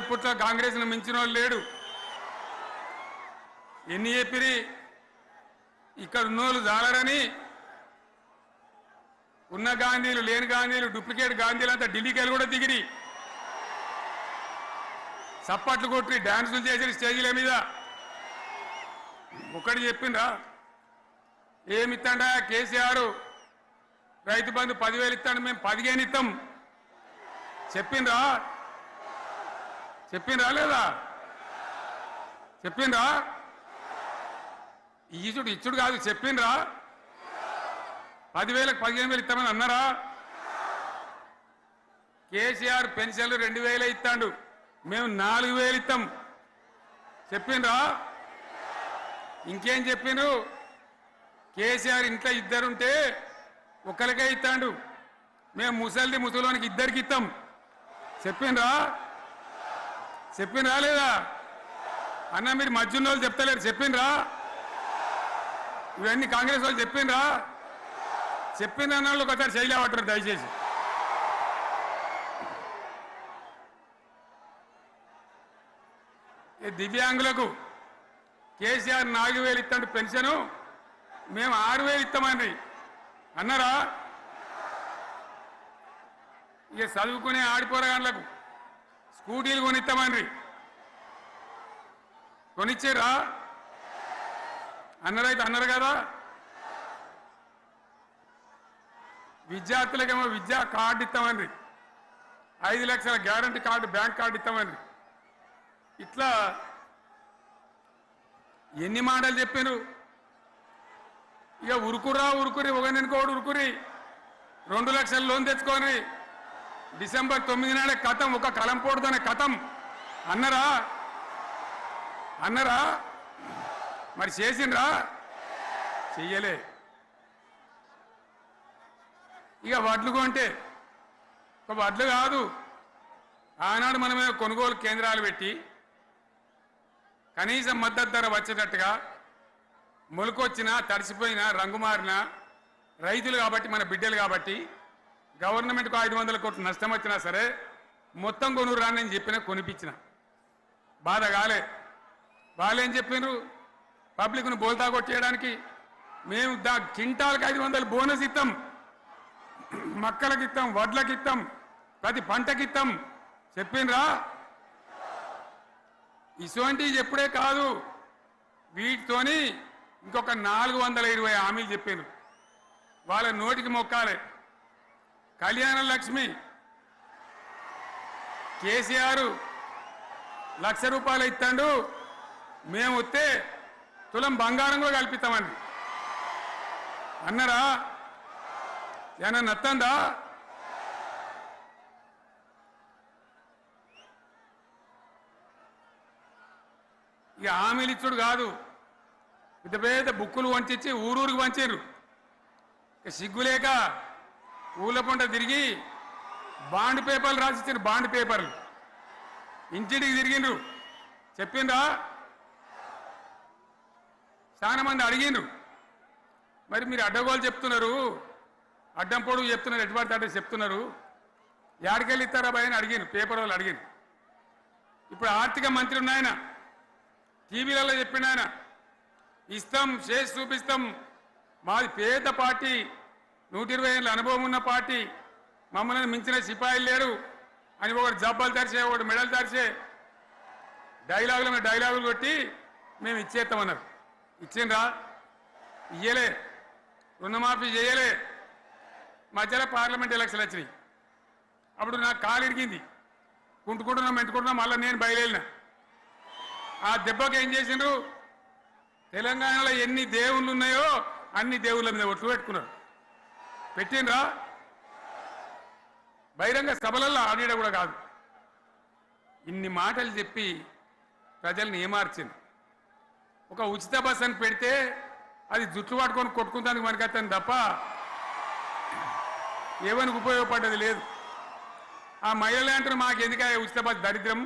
చెప్పుట్లా కాంగ్రెస్ను మించిన వాళ్ళు లేడు. ఎన్ని చెప్పిరి ఇక్కడ ఉన్నోళ్ళు జాలరని ఉన్న గాంధీలు లేని గాంధీలు డూప్లికేట్ గాంధీలు అంతా ఢిల్లీకి వెళ్ళి కూడా దిగిరి చప్పట్లు కొట్టి డాన్సులు చేసి స్టేజీల మీద. ఒకటి చెప్పిండ్రా ఏమిత్తాడా కేసీఆర్ రైతు బంధు 10,000 ఇస్తాడు, మేము 15 ఇస్తాం చెప్పిండ్రా? చెప్పిండ్రా లేదా? చెప్పిండ్రా? ఇచ్చుడు కాదు చెప్పిండ్రా? 10,000కు 15,000 ఇస్తామని అన్నారా? కేసీఆర్ పెన్షన్లు 2,000 ఇస్తాడు, మేము 4,000 ఇస్తాం చెప్పిండ్రా? ఇంకేం చెప్పిండ్రు? కేసీఆర్ ఇంట్లో ఇద్దరుంటే ఒకరికే ఇస్తాడు, మేము ముసలోనికి ఇద్దరికి ఇస్తాం చెప్పిండ్రా? చెప్పిండ్రా లేదా? అన్న మీరు మధ్యన్న వాళ్ళు చెప్తలేరు చెప్పిండ్రా? ఇవన్నీ కాంగ్రెస్ వాళ్ళు చెప్పిండ్రా? చెప్పిండ్రు అన్న వాళ్ళు ఒకసారి శైలి పట్టరు దయచేసి. దివ్యాంగులకు కేసీఆర్ 4,000 ఇస్తాడు పెన్షను, మేము 6,000 ఇస్తామండి అన్నారా? ఇక చదువుకునే ఆడిపోరగాళ్ళకు స్కూటీలు కొనిస్తామండి, కొనిచ్చారా? అన్నారైతే అన్నారు కదా. విద్యార్థులకేమో విద్యా కార్డు ఇస్తామండి, 5 లక్షల గ్యారంటీ కార్డు బ్యాంక్ కార్డు ఇస్తామండి. ఇట్లా ఎన్ని మాటలు చెప్పారు. ఇక ఉరుకురి ఒకరినికోడు ఉరుకురి 2 లక్షల లోన్ తెచ్చుకొని డిసెంబర్ 9 నాడే కథం, ఒక కలంపోటుతోనే కథం అన్నరా? అన్నరా? మరి చేసిండ్రా? చెయ్యలే. ఇక వడ్లు కొంటే ఒక వడ్లు కాదు, ఆనాడు మనమే కొనుగోలు కేంద్రాలు పెట్టి కనీసం మద్దతు ధర వచ్చేటట్టుగా మొలకొచ్చినా తడిసిపోయినా రంగు మారినా రైతులు కాబట్టి మన బిడ్డలు కాబట్టి గవర్నమెంట్కు 500 కోట్లు నష్టం వచ్చినా సరే మొత్తం కొనురా అని చెప్పిన కొనిపించిన బాధ కాలే. వాళ్ళేం చెప్పిండ్రు? పబ్లిక్ను బోల్తా కొట్టేయడానికి మేము క్వింటాల్కి 500 బోనస్ ఇస్తాం, మక్కలకి ఇస్తాం, వడ్లకి ఇస్తాం, ప్రతి పంటకి ఇస్తాం చెప్పిండ్రా? ఇటువంటివి చెప్పుడే కాదు, వీటితోని ఇంకొక 420 హామీలు చెప్పిండ్రు. వాళ్ళ నోటికి మొక్కాలి. కళ్యాణ లక్ష్మి కేసీఆర్ 1,00,000 రూపాయలు ఇస్తాడు, మేము వస్తే తులం బంగారం కూడా కల్పిస్తామండి అన్నారా? ఏమన్నా నత్తందా? ఇక హామీలు ఇచ్చుడు కాదు, పెద్ద పెద్ద బుక్కులు వంచి ఊరూరికి వంచారు. సిగ్గులేక ఊళ్ళ పంట తిరిగి బాండ్ పేపర్లు రాసిచ్చారు, బాండ్ పేపర్లు ఇంటింటికి తిరిగిండ్రు చెప్పిండ్రా? చాలా మంది అడిగిండ్రు. మరి మీరు అడ్డగోలు చెప్తున్నారు, అడ్డం పొడుగు చెప్తున్నారు, ఎటువంటి అడ్డ చెప్తున్నారు, యాడికెళ్ళి ఇస్తారా భయ అని అడిగిండ్రు, పేపర్ వాళ్ళు అడిగిండ్రు. ఇప్పుడు ఆర్థిక మంత్రి ఉన్నాయన టీవీలలో చెప్పిండు, ఆయన ఇస్తాం చేసి చూపిస్తాం, మాది పేద పార్టీ, 120 ఏళ్ళ అనుభవం ఉన్న పార్టీ, మమ్మల్ని మించిన సిపాయిలు లేరు అని ఒకటి జబ్బలు తరిచే ఒకటి మెడలు తరిచే డైలాగులు కొట్టి మేము ఇచ్చేస్తామన్నారు. ఇచ్చిండ్రా? ఇయ్యలే. రుణమాఫీ చేయలే. మధ్యలో పార్లమెంట్ ఎలక్షన్లు వచ్చినాయి. అప్పుడు నాకు కాలు ఇరిగింది, కుంటుకుంటున్నాం మెంటుకుంటున్నాం, మళ్ళీ నేను బయలుదేరిన. ఆ దెబ్బకి ఏం చేసిండ్రు? తెలంగాణలో ఎన్ని దేవుళ్ళు ఉన్నాయో అన్ని దేవుళ్ళ మీద ఒట్లు పెట్టుకున్నారు. పెట్టిండ్రా? బహిరంగ సభలలో ఆడిడ కూడా కాదు. ఇన్ని మాటలు చెప్పి ప్రజల్ని ఏమార్చింది. ఒక ఉచిత బస్ అని పెడితే అది జుట్టు పట్టుకొని కొట్టుకుందానికి మనకత్తాను తప్ప ఏమనికి ఉపయోగపడ్డది లేదు. ఆ మహిళలు అంటారు మాకు ఎందుకు ఉచిత బస్ దరిద్రం,